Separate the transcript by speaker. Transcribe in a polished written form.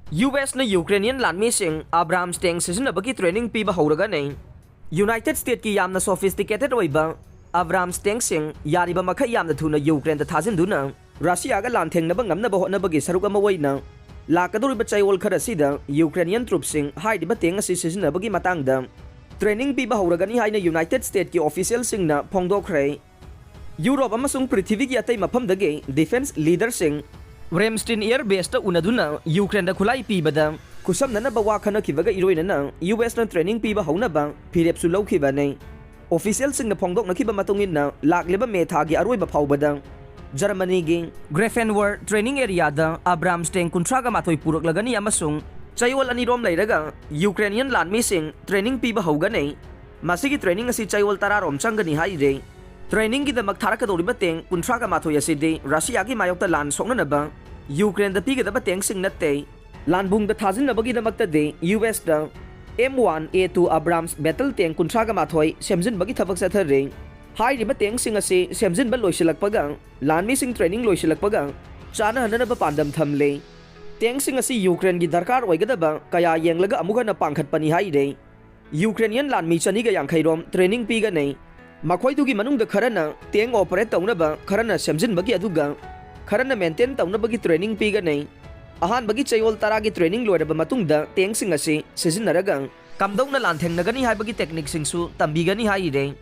Speaker 1: US na Ukrainian Lanmising Abrams tank Sijinnabagi training Piba Houragani. United States ki yamna sophisticated oiba Abrams tank sing yariba makha yamna thuna Ukraine da thajinduna Russia ga lanthengnaba ngamnaba hotnabagi saruk ama waina lakaduriba chayol khara sida Ukrainian troops sing haidiba tank asi Sijinnabagi matangda training Piba Houragani haina United States ki official singna phongdokhre Europe amasung prithvi ki atai mafamdagi defense leader sing Ramstein Air Base ta unaduna Ukraine da khulai pibada kusamnana bawa khana kibaga iroinana US na training piba haunaba phirep su laukiba nei official sing na phongdok nakiba matungin na lakleba me thagi aroiba phawbada Germany gi Grafenwer training area da Abrams tank kuntraga mathoi purak lagani amasung chayol ani rom lairaga Ukrainian Lanmising training piba hauganei masigi training asi chayol tararom changani haire training ki damak tharaka doriba teng kuntraga mathoi asidi Russia gi mayokta lan songnanaba Ukraine da pigada teng sing natte lanbung da thajinnabagi damakta de US da M1A2 Abrams battle tank kuntraga mathoi semjinbagi thabak sathare hairiba teng sing ase semjinba loisilakpaga Lanmising training loisilakpaga chana hananaba pandam thamle teng sing ase Ukraine gi darkar oigadaba kaya yenglaga amuga na pangkhatpani haire Ukrainian Lanmi chani ga yangkhairom training piga nei makhoi manung da kharana teng operate taunaba kharana semjinbagi aduga kharana maintain taunabagi training piga nei ahan bagi chayol taragi training loiraba matungda teng sing ase sijinnaraga kamdongna lanthengnagani haibagi technique singsu tambigani haire